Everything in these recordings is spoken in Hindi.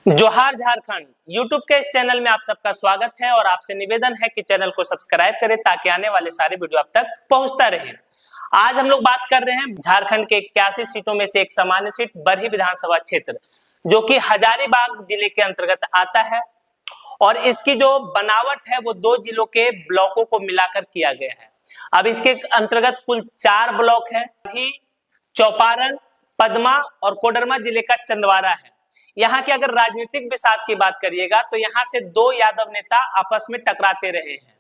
जोहार झारखंड यूट्यूब के इस चैनल में आप सबका स्वागत है और आपसे निवेदन है कि चैनल को सब्सक्राइब करें ताकि आने वाले सारे वीडियो आप तक पहुंचता रहे। आज हम लोग बात कर रहे हैं झारखंड के 81 सीटों में से एक सामान्य सीट बरही विधानसभा क्षेत्र जो कि हजारीबाग जिले के अंतर्गत आता है और इसकी जो बनावट है वो 2 जिलों के ब्लॉकों को मिलाकर किया गया है। अब इसके अंतर्गत कुल 4 ब्लॉक है, चौपारण, पदमा और कोडरमा जिले का चंदवारा है। यहाँ के अगर राजनीतिक विषाद की बात करिएगा तो यहाँ से 2 यादव नेता आपस में टकराते रहे हैं।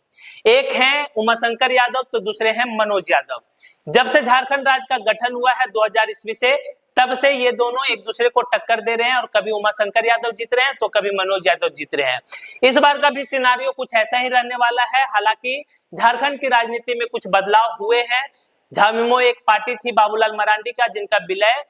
एक है उमाशंकर यादव तो दूसरे हैं मनोज यादव। जब से झारखंड राज्य का गठन हुआ है 2000 ईस्वी से, तब से ये दोनों एक दूसरे को टक्कर दे रहे हैं और कभी उमाशंकर यादव जीत रहे हैं तो कभी मनोज यादव जीत रहे हैं। इस बार का भी सिनारियो कुछ ऐसा ही रहने वाला है। हालांकि झारखंड की राजनीति में कुछ बदलाव हुए हैं। झामुमो एक पार्टी थी बाबूलाल मरांडी का, जिनका विलय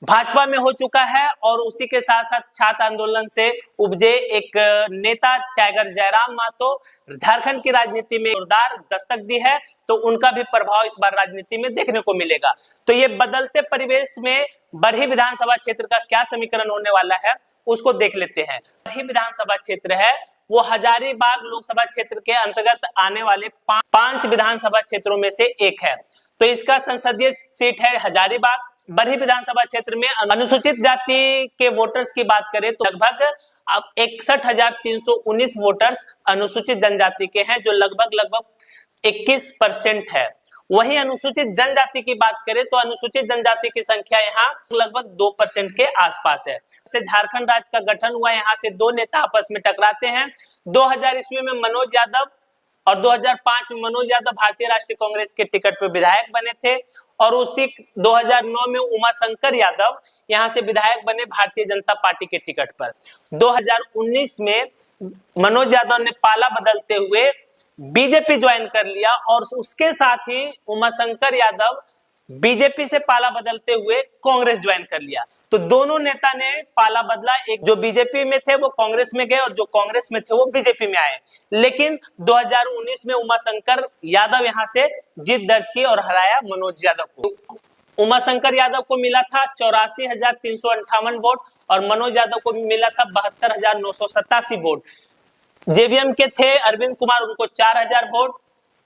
भाजपा में हो चुका है और उसी के साथ साथ छात्र आंदोलन से उपजे एक नेता टाइगर जयराम महतो झारखंड की राजनीति में जोरदार दस्तक दी है, तो उनका भी प्रभाव इस बार राजनीति में देखने को मिलेगा। तो ये बदलते परिवेश में बरही विधानसभा क्षेत्र का क्या समीकरण होने वाला है उसको देख लेते हैं। बरही विधानसभा क्षेत्र है वो हजारीबाग लोकसभा क्षेत्र के अंतर्गत आने वाले 5 विधानसभा क्षेत्रों में से एक है। तो इसका संसदीय सीट है हजारीबाग। बरही विधानसभा क्षेत्र में अनुसूचित जाति के वोटर्स की बात करें तो लगभग अब 61,319 वोटर्स अनुसूचित जनजाति के हैं, जो लगभग 21% है। वहीं अनुसूचित जनजाति की बात करें तो अनुसूचित जनजाति की संख्या यहाँ लगभग 2% के आसपास है। से झारखंड राज्य का गठन हुआ, यहाँ से 2 नेता आपस में टकराते हैं। 2000 ईस्वी में मनोज यादव और 2005 में मनोज यादव भारतीय राष्ट्रीय कांग्रेस के टिकट पर विधायक बने थे और उसी 2009 में उमाशंकर यादव यहां से विधायक बने भारतीय जनता पार्टी के टिकट पर। 2019 में मनोज यादव ने पाला बदलते हुए बीजेपी ज्वाइन कर लिया और उसके साथ ही उमाशंकर यादव बीजेपी से पाला बदलते हुए कांग्रेस ज्वाइन कर लिया। तो दोनों नेता ने पाला बदला, एक जो बीजेपी में थे वो कांग्रेस में गए और जो कांग्रेस में थे वो बीजेपी में आए। लेकिन 2019 में उमाशंकर यादव यहां से जीत दर्ज की और हराया मनोज यादव को। उमाशंकर यादव को मिला था 84,358 वोट और मनोज यादव को मिला था 72,987 वोट। जेवीएम के थे अरविंद कुमार, उनको 4,000 वोट,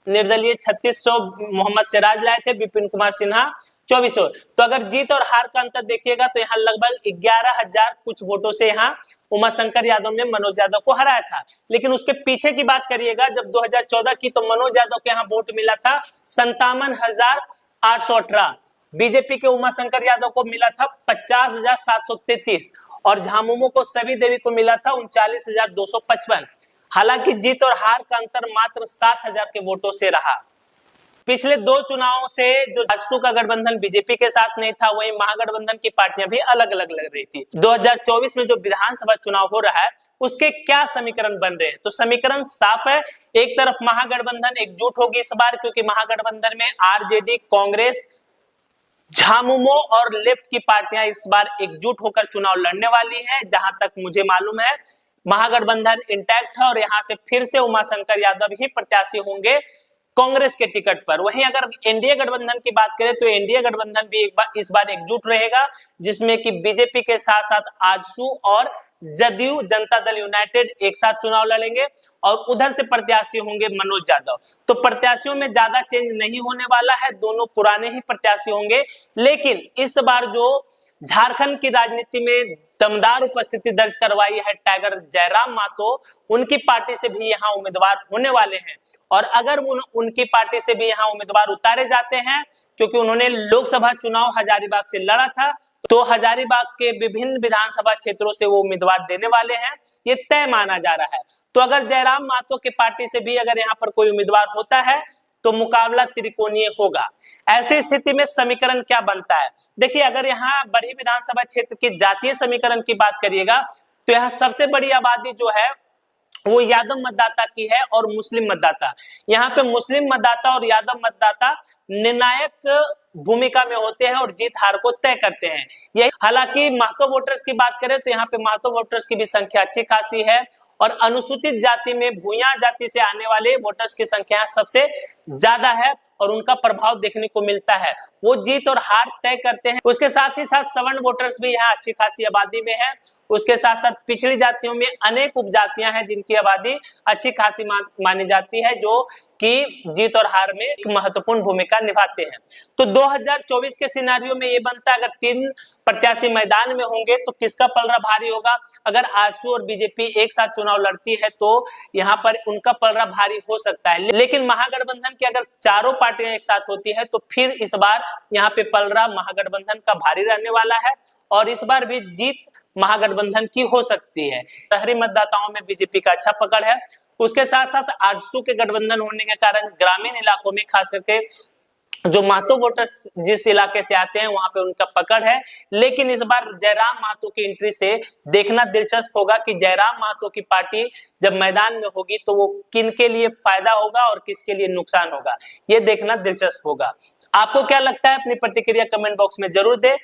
निर्दलीय 3600 मोहम्मद सिराज लाए थे, विपिन कुमार सिन्हा 2400। तो अगर जीत और हार का अंतर देखिएगा तो यहाँ लगभग 11,000 कुछ वोटों से यहाँ उमाशंकर यादव ने मनोज यादव को हराया था। लेकिन उसके पीछे की बात करिएगा, जब 2014 की तो मनोज यादव को यहाँ वोट मिला था 57,818, बीजेपी के उमाशंकर यादव को मिला था 50,733 और झामुमो को सभी देवी को मिला था 39,255। हालांकि जीत और हार का अंतर मात्र 7,000 के वोटों से रहा। पिछले 2 चुनावों से जो राष्ट्रीय का गठबंधन बीजेपी के साथ नहीं था, वहीं महागठबंधन की पार्टियां भी अलग अलग लग रही थी। 2024 में जो विधानसभा चुनाव हो रहा है उसके क्या समीकरण बन रहे हैं, तो समीकरण साफ है। एक तरफ महागठबंधन एकजुट होगी इस बार, क्योंकि महागठबंधन में आरजेडी, कांग्रेस, झामुमो और लेफ्ट की पार्टियां इस बार एकजुट होकर चुनाव लड़ने वाली है। जहां तक मुझे मालूम है महागठबंधन इंटैक्ट है और यहां से फिर से उमाशंकर यादव ही प्रत्याशी होंगे कांग्रेस के टिकट पर। वहीं अगर एनडीए गठबंधन की बात करें तो एनडीए गठबंधन भी इस बार एकजुट रहेगा, जिसमें कि बीजेपी के साथ साथ आजसू और जदयू जनता दल यूनाइटेड एक साथ चुनाव लड़ेंगे और उधर से प्रत्याशी होंगे मनोज यादव। तो प्रत्याशियों में ज्यादा चेंज नहीं होने वाला है, दोनों पुराने ही प्रत्याशी होंगे। लेकिन इस बार जो झारखंड की राजनीति में दमदार उपस्थिति दर्ज करवाई है टाइगर जयराम महतो, उनकी पार्टी से भी यहाँ उम्मीदवार होने वाले हैं। और अगर उनकी पार्टी से भी यहाँ उम्मीदवार उतारे जाते हैं, क्योंकि उन्होंने लोकसभा चुनाव हजारीबाग से लड़ा था, तो हजारीबाग के विभिन्न विधानसभा क्षेत्रों से वो उम्मीदवार देने वाले हैं, ये तय माना जा रहा है। तो अगर जयराम महतो की पार्टी से भी अगर यहाँ पर कोई उम्मीदवार होता है तो मुकाबला त्रिकोणीय होगा। ऐसी स्थिति में समीकरण क्या बनता है, देखिए अगर यहाँ बरही विधानसभा क्षेत्र के जातीय समीकरण की बात करिएगा तो यहाँ सबसे बड़ी आबादी जो है वो यादव मतदाता की है और मुस्लिम मतदाता। यहाँ पे मुस्लिम मतदाता और यादव मतदाता निर्णायक भूमिका में होते हैं और जीत हार को तय करते हैं। यही हालांकि महतो वोटर्स की बात करें तो यहाँ पे महतो वोटर्स की भी संख्या अच्छी खासी है और अनुसूचित जाति में भूया जाति से आने वाले वोटर्स की संख्या सबसे ज्यादा है और उनका प्रभाव देखने को मिलता है, वो जीत और हार तय करते हैं। उसके साथ ही साथ सवर्ण वोटर्स भी यहाँ अच्छी खासी आबादी में है। उसके साथ साथ पिछड़ी जातियों में अनेक उपजातियां हैं जिनकी आबादी अच्छी खासी मानी जाती है, जो कि जीत और हार में एक महत्वपूर्ण भूमिका निभाते हैं। तो 2024 के सिनारियो में ये बनता है, अगर 3 प्रत्याशी मैदान में होंगे तो किसका पलड़ा भारी होगा। अगर आजसू और बीजेपी एक साथ चुनाव लड़ती है तो यहाँ पर उनका पलड़ा भारी हो सकता है, लेकिन महागठबंधन की अगर चारों पार्टियां एक साथ होती है तो फिर इस बार यहाँ पे पलड़ा महागठबंधन का भारी रहने वाला है और इस बार भी जीत महागठबंधन की हो सकती है। शहरी मतदाताओं में बीजेपी का अच्छा पकड़ है। उसके साथ साथ आजसू के गठबंधन होने के कारण ग्रामीण इलाकों में खास करके जो महतो वोटर्स जिस इलाके से आते हैं वहां पे उनका पकड़ है। लेकिन इस बार जयराम महतो की एंट्री से देखना दिलचस्प होगा कि जयराम महतो की पार्टी जब मैदान में होगी तो वो किन के लिए फायदा होगा और किसके लिए नुकसान होगा, ये देखना दिलचस्प होगा। आपको क्या लगता है, अपनी प्रतिक्रिया कमेंट बॉक्स में जरूर दे।